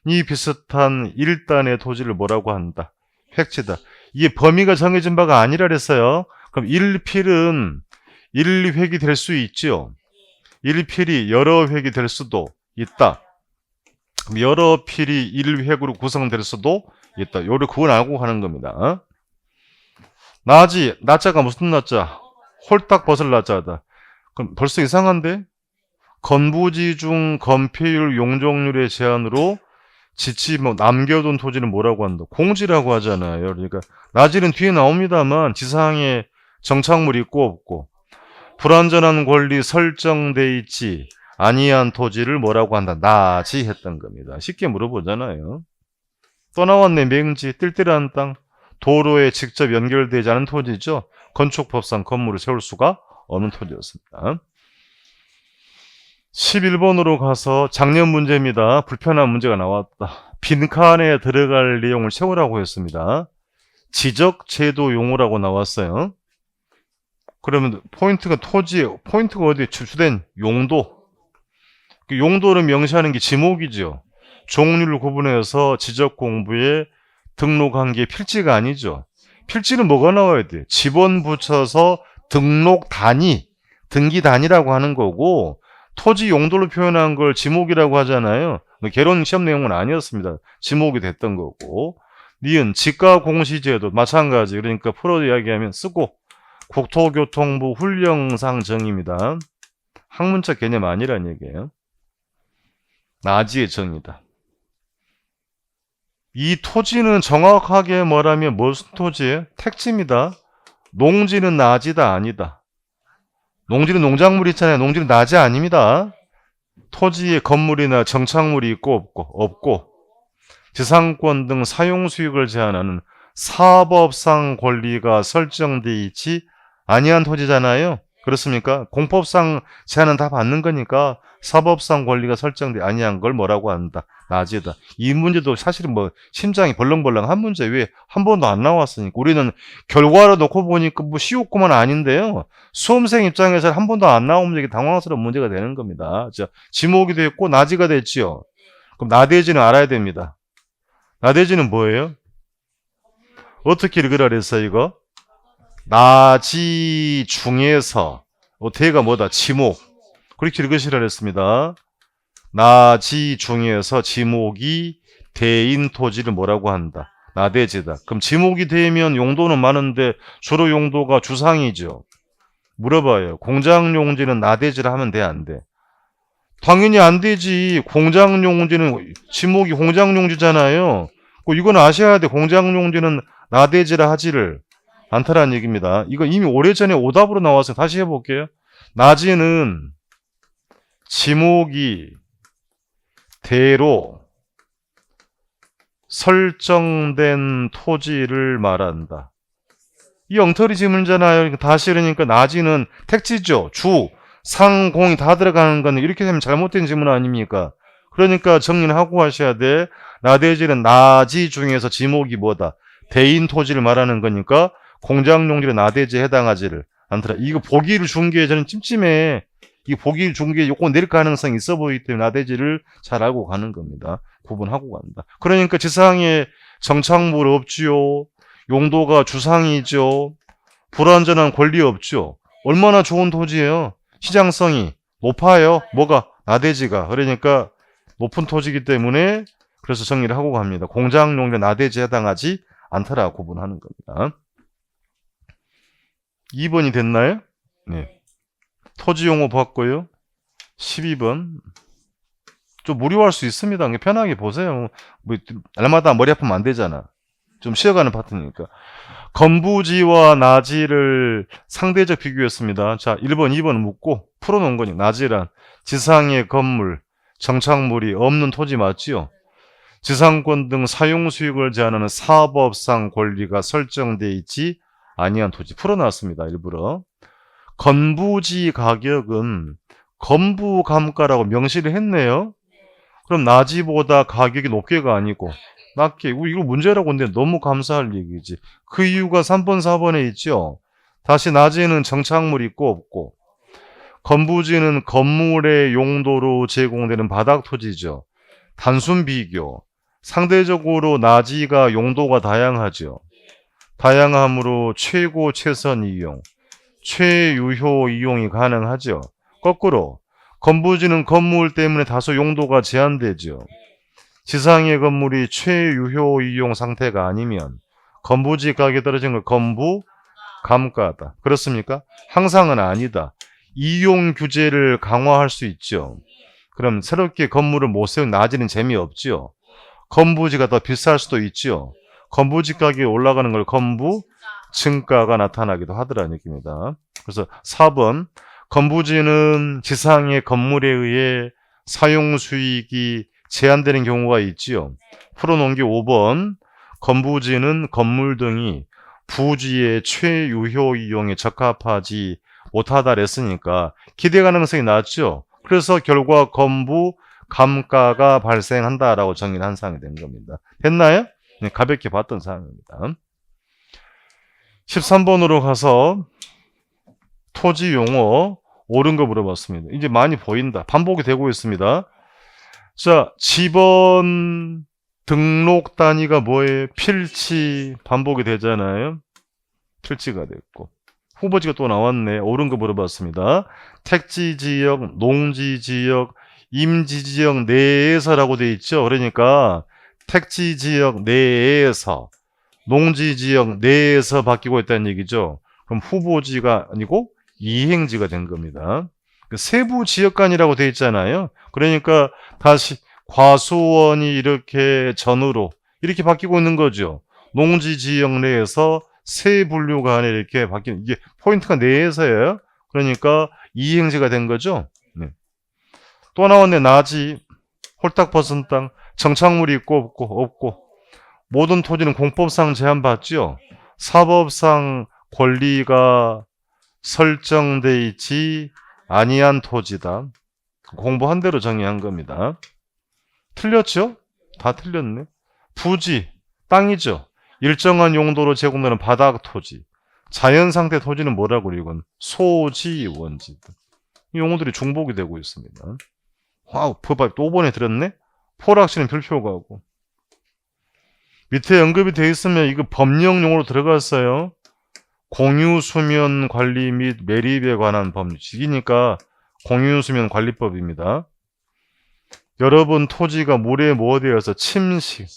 이 비슷한 일단의 토지를 뭐라고 한다? 획지다. 이게 범위가 정해진 바가 아니라 그랬어요. 그럼 1필은 1획이 될 수 있죠. 1필이 여러 획이 될 수도 있다. 그럼 여러 필이 1획으로 구성될 수도 있다. 요를 그걸 알고 가는 겁니다. 나지, 나자가 무슨 나자? 홀딱 벗을 나자다. 그럼 벌써 이상한데? 건부지 중 건폐율 용적률의 제한으로 지치 남겨둔 토지는 뭐라고 한다? 공지라고 하잖아요. 그러니까 나지는 뒤에 나옵니다만 지상에 정착물 있고 없고 불완전한 권리 설정돼 있지 아니한 토지를 뭐라고 한다? 나지 했던 겁니다. 쉽게 물어보잖아요. 또 나왔네. 맹지, 뜰뜰한 땅. 도로에 직접 연결되지 않은 토지죠. 건축법상 건물을 세울 수가 없는 토지였습니다. 11번으로 가서 작년 문제입니다. 불편한 문제가 나왔다. 빈칸에 들어갈 내용을 세우라고 했습니다. 지적 제도 용어라고 나왔어요. 그러면 포인트가 포인트가 어디에 주된 용도. 그 용도를 명시하는 게 지목이죠. 종류를 구분해서 지적 공부에 등록한 게 필지가 아니죠. 필지는 뭐가 나와야 돼? 지번 붙여서 등록 단위, 등기 단위라고 하는 거고, 토지 용도로 표현한 걸 지목이라고 하잖아요. 개론 시험 내용은 아니었습니다. 지목이 됐던 거고. 니은 지가 공시제도 마찬가지. 그러니까 풀어 이야기하면 쓰고 국토교통부 훈령상 정의입니다. 학문적 개념 아니란 얘기예요. 나지의 정의다. 이 토지는 정확하게 말하면 무슨 토지예요? 택지입니다. 농지는 나지다 아니다. 농지는 농작물 있잖아요. 농지는 나지 아닙니다. 토지에 건물이나 정착물이 있고 없고 지상권 등 사용 수익을 제한하는 사법상 권리가 설정돼 있지 아니한 토지잖아요. 그렇습니까? 공법상 제한은 다 받는 거니까 사법상 권리가 설정돼 아니한 걸 뭐라고 한다? 나지다. 이 문제도 사실은 뭐 심장이 벌렁벌렁한 문제. 왜 한 번도 안 나왔으니까. 우리는 결과를 놓고 보니까 뭐 쉬웠구만 아닌데요. 수험생 입장에서 한 번도 안 나온 문제가 당황스러운 문제가 되는 겁니다. 자, 지목이 됐고 나지가 됐지요. 그럼 나대지는 알아야 됩니다. 나대지는 뭐예요? 어떻게 읽으라 그랬어요, 이거? 나지 중에서 대가 뭐다? 지목. 그렇게 읽으시라 그랬습니다. 나지 중에서 지목이 대인 토지를 뭐라고 한다? 나대지다. 그럼 지목이 되면 용도는 많은데 주로 용도가 주상이죠. 물어봐요. 공장용지는 나대지라 하면 돼, 안 돼? 당연히 안 되지. 공장용지는 지목이 공장용지잖아요. 이건 아셔야 돼. 공장용지는 나대지라 하지를 않다라는 얘기입니다. 이거 이미 오래전에 오답으로 나와서 다시 해볼게요. 나지는 지목이 대로 설정된 토지를 말한다. 이 엉터리 질문이잖아요. 다시 그러니까 나지는 택지죠. 주, 상, 공이 다 들어가는 건 이렇게 되면 잘못된 질문 아닙니까? 그러니까 정리는 하고 하셔야 돼. 나대지는 나지 중에서 지목이 뭐다? 대인 토지를 말하는 거니까 공장용지는 나대지에 해당하지를 않더라. 이거 보기를 준 게 저는 찜찜해. 이 보기를 준 게 요건 낼 가능성이 있어 보이기 때문에 나대지를 잘 알고 가는 겁니다. 구분하고 간다. 그러니까 지상에 정착물 없지요. 용도가 주상이죠. 불완전한 권리 없죠. 얼마나 좋은 토지예요. 시장성이 높아요. 뭐가? 나대지가. 그러니까 높은 토지이기 때문에 그래서 정리를 하고 갑니다. 공장용지 나대지에 해당하지 않더라 구분하는 겁니다. 2번이 됐나요? 네. 토지용어 봤고요. 12번. 좀 무료할 수 있습니다. 편하게 보세요. 뭐 날마다 머리 아프면 안 되잖아. 좀 쉬어가는 파트니까. 건부지와 나지를 상대적 비교했습니다. 자, 1번, 2번 묻고 풀어놓은 거니. 나지란 지상의 건물, 정착물이 없는 토지 맞지요? 지상권 등 사용 수익을 제한하는 사법상 권리가 설정돼 있지 아니한 토지 풀어놨습니다. 일부러. 건부지 가격은 건부감가라고 명시를 했네요. 그럼 나지보다 가격이 높게가 아니고 낮게. 이거 문제라고 했는데 너무 감사할 얘기지. 그 이유가 3번, 4번에 있죠. 다시 나지는 정착물이 있고 없고 건부지는 건물의 용도로 제공되는 바닥 토지죠. 단순 비교. 상대적으로 나지가 용도가 다양하죠. 다양함으로 최고 최선 이용, 최유효 이용이 가능하죠. 거꾸로 건부지는 건물 때문에 다소 용도가 제한되죠. 지상의 건물이 최유효 이용 상태가 아니면 건부지 가격이 떨어진 걸 건부 감가다. 그렇습니까? 항상은 아니다. 이용 규제를 강화할 수 있죠. 그럼 새롭게 건물을 못 세운 나지는 재미없죠. 건부지가 더 비쌀 수도 있죠. 건부지 가격이 올라가는 걸 건부 증가가 나타나기도 하더라는 얘기입니다. 그래서 4번 건부지는 지상의 건물에 의해 사용 수익이 제한되는 경우가 있지요. 풀어놓은 게 5번. 건부지는 건물 등이 부지의 최유효 이용에 적합하지 못하다 그랬으니까 기대 가능성이 낮죠. 그래서 결과 건부 감가가 발생한다라고 정의를 한 사항이 된 겁니다. 됐나요? 네, 가볍게 봤던 사항입니다. 13번으로 가서 토지 용어 옳은 거 물어봤습니다. 이제 많이 보인다. 반복이 되고 있습니다. 자, 지번 등록 단위가 뭐예요? 필지 반복이 되잖아요. 필지가 됐고. 후보지가 또 나왔네. 옳은 거 물어봤습니다. 택지지역, 농지지역, 임지지역 내에서라고 돼 있죠. 그러니까 택지지역 내에서, 농지지역 내에서 바뀌고 있다는 얘기죠. 그럼 후보지가 아니고 이행지가 된 겁니다. 세부 지역간이라고 돼 있잖아요. 그러니까 다시 과수원이 이렇게 전으로 이렇게 바뀌고 있는 거죠. 농지 지역 내에서 세 분류간에 이렇게 바뀌는, 이게 포인트가 내에서예요. 그러니까 이행지가 된 거죠. 네. 또 나왔네. 나지, 홀딱 벗은 땅, 정착물이 있고 없고 모든 토지는 공법상 제한받죠. 사법상 권리가 설정돼 있지 아니한 토지다. 공부한 대로 정의한 겁니다. 틀렸죠? 다 틀렸네. 부지, 땅이죠. 일정한 용도로 제공되는 바닥 토지. 자연상태 토지는 뭐라고 이건? 소지, 원지. 이 용어들이 중복이 되고 있습니다. 와우, 법합 또 5번에 들었네? 포락시는 별표가 하고. 밑에 언급이 되어 있으면 이거 법령 용어로 들어갔어요. 공유수면 관리 및 매립에 관한 법률이니까 공유수면 관리법입니다. 여러분 토지가 물에 뭐되어서 침식,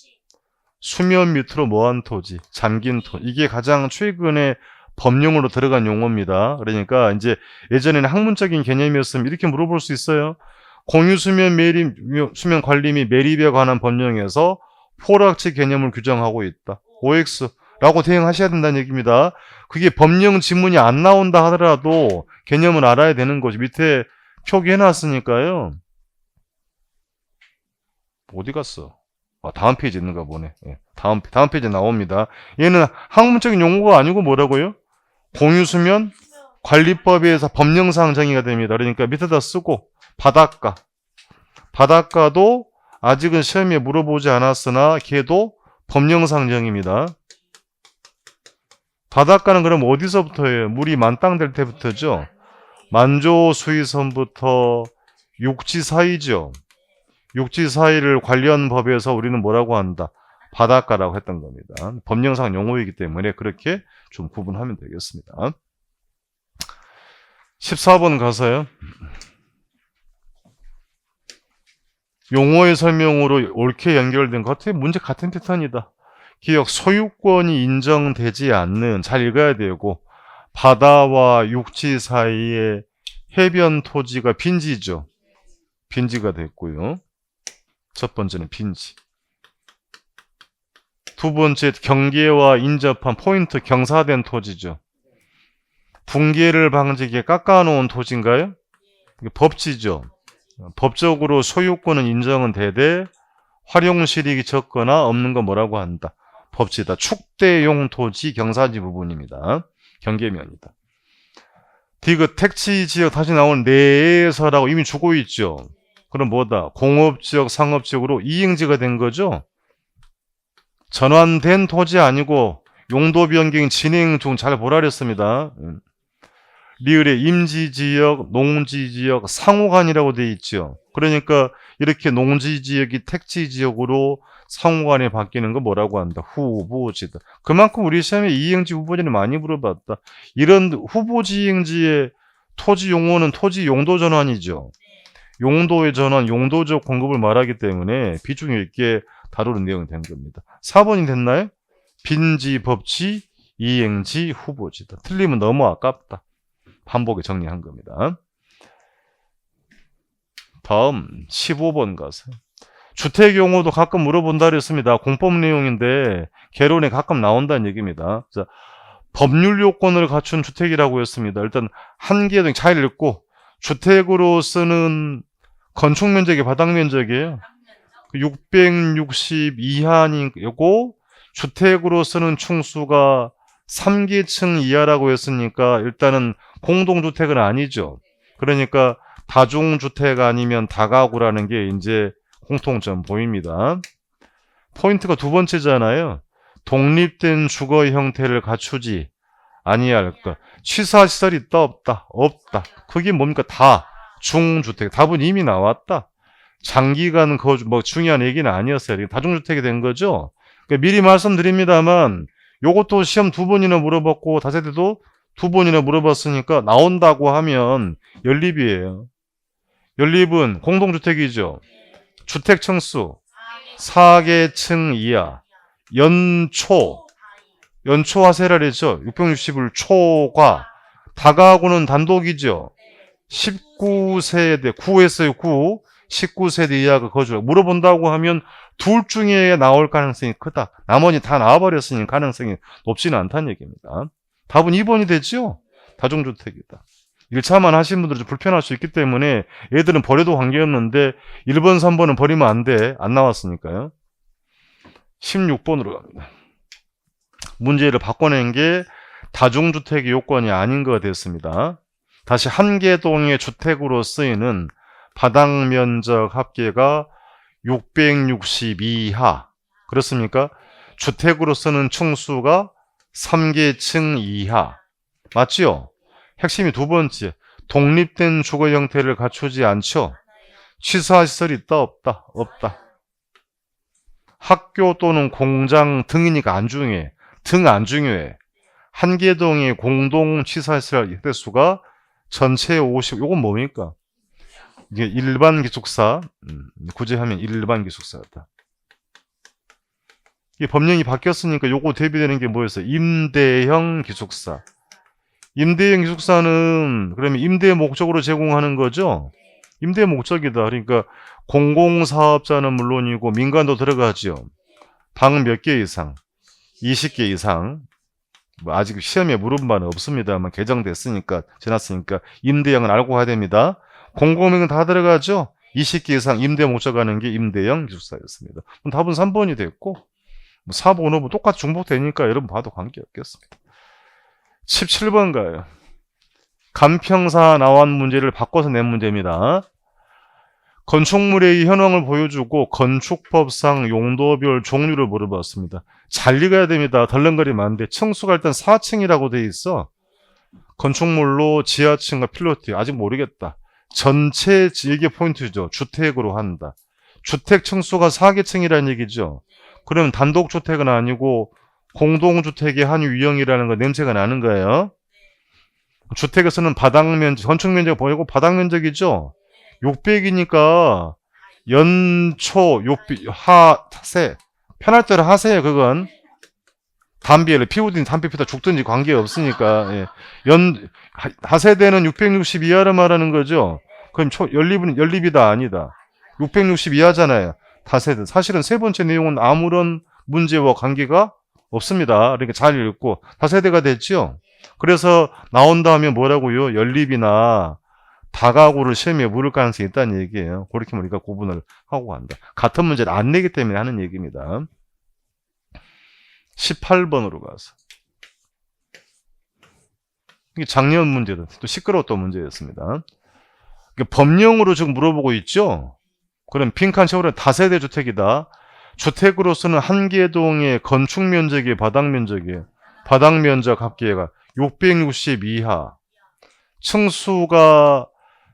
수면 밑으로 뭐한 토지, 잠긴 토지. 이게 가장 최근에 법령으로 들어간 용어입니다. 그러니까 이제 예전에는 학문적인 개념이었으면 이렇게 물어볼 수 있어요. 공유수면 매립, 수면 관리 및 매립에 관한 법령에서 포락지 개념을 규정하고 있다. OX라고 대응하셔야 된다는 얘기입니다. 그게 법령 지문이 안 나온다 하더라도 개념을 알아야 되는 거지. 밑에 표기해놨으니까요. 어디 갔어? 아, 다음 페이지 있는가 보네. 예, 다음 페이지 나옵니다. 얘는 학문적인 용어가 아니고 뭐라고요? 공유수면 관리법에서 법령상 정의가 됩니다. 그러니까 밑에다 쓰고 바닷가. 바닷가도 아직은 시험에 물어보지 않았으나 걔도 법령상 정의입니다. 바닷가는 그럼 어디서부터예요? 물이 만땅될 때부터죠. 만조 수위선부터 육지 사이죠. 육지 사이를 관련 법에서 우리는 뭐라고 한다? 바닷가라고 했던 겁니다. 법령상 용어이기 때문에 그렇게 좀 구분하면 되겠습니다. 14번 가서요. 용어의 설명으로 옳게 연결된 것 같아요. 문제 같은 패턴이다. 기억, 소유권이 인정되지 않는, 잘 읽어야 되고, 바다와 육지 사이에 해변 토지가 빈지죠. 빈지가 됐고요. 첫 번째는 빈지. 두 번째, 경계와 인접한 포인트 경사된 토지죠. 붕괴를 방지하게 깎아놓은 토지인가요? 법지죠. 법적으로 소유권은 인정은 되되 활용실익이 적거나 없는 건 뭐라고 한다? 법지다. 축대용 토지 경사지 부분입니다. 경계면이다. 디귿 택지지역 다시 나온 내에서라고 이미 주고 있죠. 그럼 뭐다? 공업지역, 상업지역으로 이행지가 된 거죠. 전환된 토지 아니고 용도 변경 진행 중, 잘 보라 그랬습니다. 리을의 임지지역, 농지지역, 상호간이라고 되어 있죠. 그러니까 이렇게 농지지역이 택지지역으로 상호간이 바뀌는 거 뭐라고 한다? 후보지다. 그만큼 우리 시험에 이행지, 후보지는 많이 물어봤다. 이런 후보지 이행지의 토지 용어는 토지 용도 전환이죠. 용도의 전환, 용도적 공급을 말하기 때문에 비중 있게 다루는 내용이 된 겁니다. 4번이 됐나요? 빈지, 법지, 이행지, 후보지다. 틀리면 너무 아깝다. 반복에 정리한 겁니다. 다음 15번 가세요. 주택 용어도 가끔 물어본다 그랬습니다. 공법 내용인데 개론에 가끔 나온다는 얘기입니다. 자, 법률 요건을 갖춘 주택이라고 했습니다. 일단 한계동 잘 읽고 주택으로 쓰는 건축 면적이 바닥 면적이에요. 660 이하이고 주택으로 쓰는 층수가 3계층 이하라고 했으니까 일단은 공동주택은 아니죠. 그러니까 다중주택 아니면 다가구라는 게 이제 공통점 보입니다. 포인트가 두 번째잖아요. 독립된 주거 형태를 갖추지 아니할 것. 취사시설이 있다 없다? 없다. 그게 뭡니까? 다중주택. 답은 이미 나왔다. 장기간 거주 뭐 중요한 얘기는 아니었어요. 다중주택이 된 거죠. 그러니까 미리 말씀드립니다만 요것도 시험 두 번이나 물어봤고 다세대도 두 번이나 물어봤으니까 나온다고 하면 연립이에요. 연립은 공동주택이죠. 주택층수 4계층 이하. 연초 하세라랬죠. 660을 초과 다가구는 단독이죠. 19세대 9했어요. 9 19세대 이하가 거주 물어본다고 하면 둘 중에 나올 가능성이 크다. 나머지 다 나와버렸으니 가능성이 높지는 않다는 얘기입니다. 답은 2번이 되죠. 다중주택이다. 1차만 하신 분들은 좀 불편할 수 있기 때문에 애들은 버려도 관계없는데 1번 3번은 버리면 안 돼. 안 나왔으니까요. 16번으로 갑니다. 문제를 바꿔낸 게 다중주택의 요건이 아닌 것 됐습니다. 다시 한계동의 주택으로 쓰이는 바닥면적 합계가 660 이하. 그렇습니까? 주택으로 쓰는 층수가 3계층 이하. 맞죠? 핵심이 두 번째. 독립된 주거 형태를 갖추지 않죠? 취사시설이 있다 없다? 없다. 학교 또는 공장 등이니까 안 중요해. 등 안 중요해. 한계동의 공동 취사시설 횟수가 전체 50. 요건 뭡니까? 이게 일반 기숙사. 굳이 하면 일반 기숙사였다. 이게 법령이 바뀌었으니까 요거 대비되는 게 뭐였어요? 임대형 기숙사. 임대형 기숙사는 그러면 임대 목적으로 제공하는 거죠? 임대 목적이다. 그러니까 공공사업자는 물론이고 민간도 들어가죠. 방 몇 개 이상? 20개 이상. 뭐 아직 시험에 물은 바는 없습니다만 개정됐으니까 지났으니까 임대형은 알고 가야 됩니다. 공공명은 다 들어가죠. 20개 이상 임대 목적하는 게 임대형 기숙사였습니다. 그럼 답은 3번이 됐고 4번, 5번 똑같이 중복되니까 여러분 봐도 관계없겠습니다. 17번 가요. 간평사 나온 문제를 바꿔서 낸 문제입니다. 건축물의 현황을 보여주고 건축법상 용도별 종류를 물어봤습니다. 잘 읽어야 됩니다. 덜렁거리면 안 돼. 층수가 일단 4층이라고 돼 있어. 건축물로 지하층과 필로티 아직 모르겠다. 전체 이게 포인트죠. 주택으로 한다. 주택 층수가 4계층이라는 얘기죠. 그러면 단독주택은 아니고 공동주택의 한 유형이라는 거 냄새가 나는 거예요. 주택에서는 바닥면적, 건축면적 보이고 바닥면적이죠. 600이니까 연초, 하세. 편할 대로 하세요, 그건. 담비를 피우든지 담비 피우다 죽든지 관계없으니까. 예. 하세대는 660 이하를 말하는 거죠. 그럼 연립이다, 아니다. 660 이하잖아요. 다세대. 사실은 세 번째 내용은 아무런 문제와 관계가 없습니다. 그러니까 잘 읽고 다세대가 됐죠. 그래서 나온다 하면 뭐라고요? 연립이나 다가구를 시험에 물을 가능성이 있다는 얘기예요. 그렇게 우리가 구분을 하고 간다. 같은 문제를 안 내기 때문에 하는 얘기입니다. 18번으로 가서. 이게 작년 문제도 또 시끄러웠던 문제였습니다. 법령으로 지금 물어보고 있죠. 그럼 빈칸 채우는 다세대 주택이다. 주택으로서는 한계동의 건축 면적이 바닥 면적이에요. 바닥 면적 합계가 660 이하. 층수가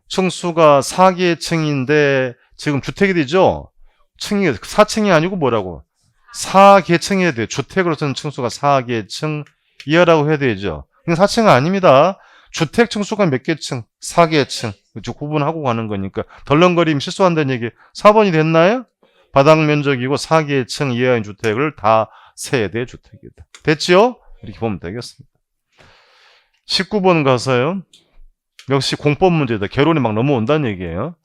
4계층인데 지금 주택이 되죠. 층이 4층이 아니고 뭐라고? 4계층 해야 돼요. 주택으로서는 층수가 4계층 이하라고 해야 되죠. 4층은 아닙니다. 주택 층수가 몇 개층? 4계층. 구분하고 가는 거니까 덜렁거리면 실수한다는 얘기. 4번이 됐나요? 바닥 면적이고 4계층 이하인 주택을 다세대 주택이다. 됐죠? 이렇게 보면 되겠습니다. 19번 가서요. 역시 공법 문제다. 개론이 막 넘어온다는 얘기예요.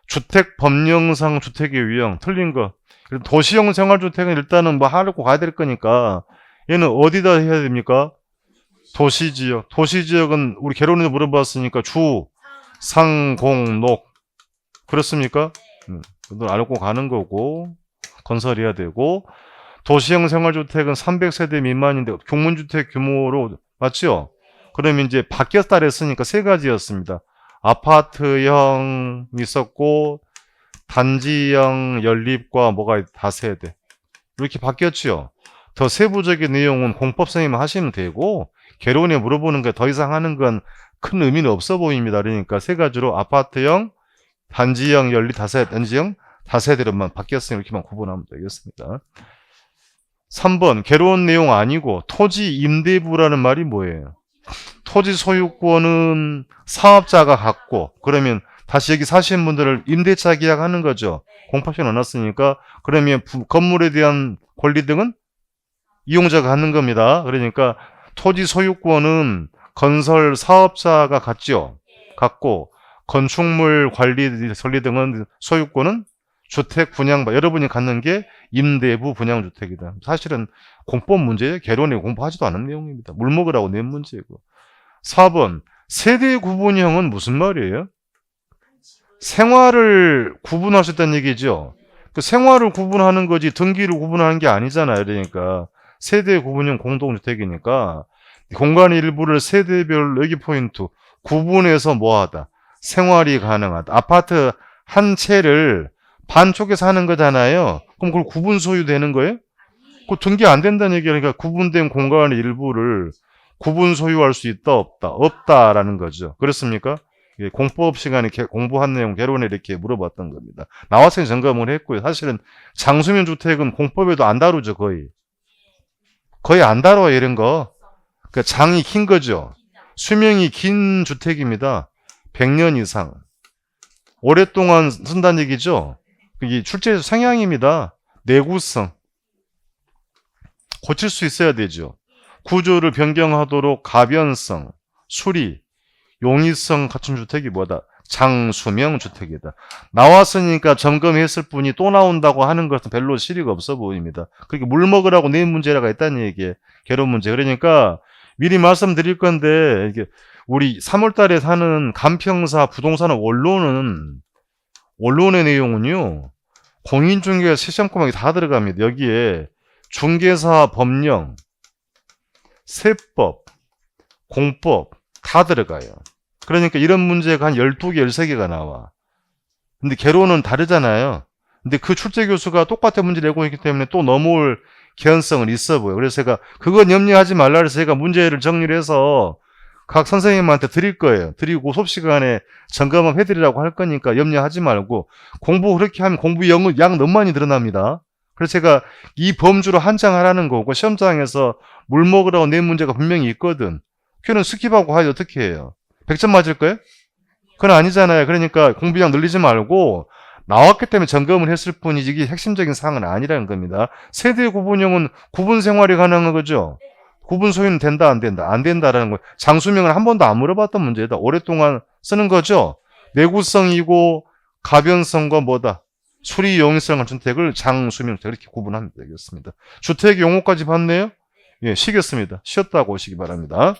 주택 법령상 주택의 유형 틀린 거. 도시형 생활주택은 일단은 뭐 하려고 가야 될 거니까 얘는 어디다 해야 됩니까? 도시지역. 도시지역은 우리 개론에도 물어봤으니까 주, 상, 공, 녹. 그렇습니까? 그걸 알고 가는 거고, 건설해야 되고, 도시형 생활주택은 300세대 미만인데, 공문주택 규모로, 맞죠? 그러면 이제 바뀌었다 그랬으니까 세 가지였습니다. 아파트형 있었고, 단지형 연립과 뭐가 다세대. 이렇게 바뀌었죠. 더 세부적인 내용은 공법선생님 하시면 되고, 개론에 물어보는 게 더 이상 하는 건 큰 의미는 없어 보입니다. 그러니까 세 가지로 아파트형, 단지형 연립 단지형 다세대로만 바뀌었으니 이렇게만 구분하면 되겠습니다. 3번 개론 내용 아니고 토지 임대부라는 말이 뭐예요? 토지 소유권은 사업자가 갖고 그러면 다시 여기 사시는 분들을 임대차 계약하는 거죠. 공법에 넣어놨으니까 그러면 건물에 대한 권리 등은 이용자가 갖는 겁니다. 그러니까 토지 소유권은 건설 사업자가 갖죠. 갖고 건축물 관리 설리 등은 소유권은 주택 분양받 여러분이 갖는 게 임대부 분양주택이다. 사실은 공법 문제예요. 개론에 공부하지도 않은 내용입니다. 물 먹으라고 낸 문제고. 4번 세대 구분형은 무슨 말이에요? 생활을 구분할 수 있다는 얘기죠. 그 생활을 구분하는 거지 등기를 구분하는 게 아니잖아요. 그러니까 세대 구분형 공동주택이니까 공간의 일부를 세대별 여기 포인트 구분해서 뭐하다. 생활이 가능하다. 아파트 한 채를 반쪽에서 하는 거잖아요. 그럼 그걸 구분 소유되는 거예요? 그 등기 안 된다는 얘기가 그러니까 구분된 공간의 일부를 구분 소유할 수 있다 없다? 없다라는 거죠. 그렇습니까? 공법 시간에 공부한 내용 개론에 이렇게 물어봤던 겁니다. 나와서 점검을 했고요. 사실은 장수면 주택은 공법에도 안 다루죠. 거의 안 다뤄요. 이런 거. 그러니까 장이 긴 거죠. 수명이 긴 주택입니다. 100년 이상. 오랫동안 쓴다는 얘기죠. 이게 출제 성향입니다. 내구성. 고칠 수 있어야 되죠. 구조를 변경하도록 가변성, 수리, 용이성 갖춘 주택이 뭐다? 장수명 주택이다. 나왔으니까 점검했을 뿐이 또 나온다고 하는 것은 별로 실의가 없어 보입니다. 그렇게 물 먹으라고 낸 문제라가 있다는 얘기에 개론 문제. 그러니까 미리 말씀드릴 건데 이게 우리 3월 달에 사는 간평사 부동산 원론의 내용은요. 공인중개사 시험項目다 들어갑니다. 여기에 중개사 법령, 세법, 공법 다 들어가요. 그러니까 이런 문제가 한 12개, 13개가 나와. 근데 개론은 다르잖아요. 근데 그 출제 교수가 똑같은 문제 내고 있기 때문에 또 넘어올 개연성은 있어 보여요. 그래서 제가 그건 염려하지 말라 그래서 제가 문제를 정리를 해서 각 선생님한테 드릴 거예요. 드리고 수업 시간에 점검을 해드리라고 할 거니까 염려하지 말고 공부 그렇게 하면 공부 양 너무 많이 늘어납니다. 그래서 제가 이 범주로 한장하라는 거고 시험장에서 물 먹으라고 낸 문제가 분명히 있거든. 걔는 스킵하고 하지 어떻게 해요? 100점 맞을 거예요? 그건 아니잖아요. 그러니까 공부량 늘리지 말고 나왔기 때문에 점검을 했을 뿐이지 이게 핵심적인 사항은 아니라는 겁니다. 세대 구분형은 구분 생활이 가능한 거죠. 구분 소유는 된다 안 된다 안 된다라는 거. 장수명을 한 번도 안 물어봤던 문제다. 오랫동안 쓰는 거죠. 내구성이고 가변성과 뭐다. 수리 용이성 같은 주택을 장수명 주택 이렇게 구분하면 되겠습니다. 주택 용어까지 봤네요. 예, 쉬겠습니다. 쉬었다고 오시기 바랍니다.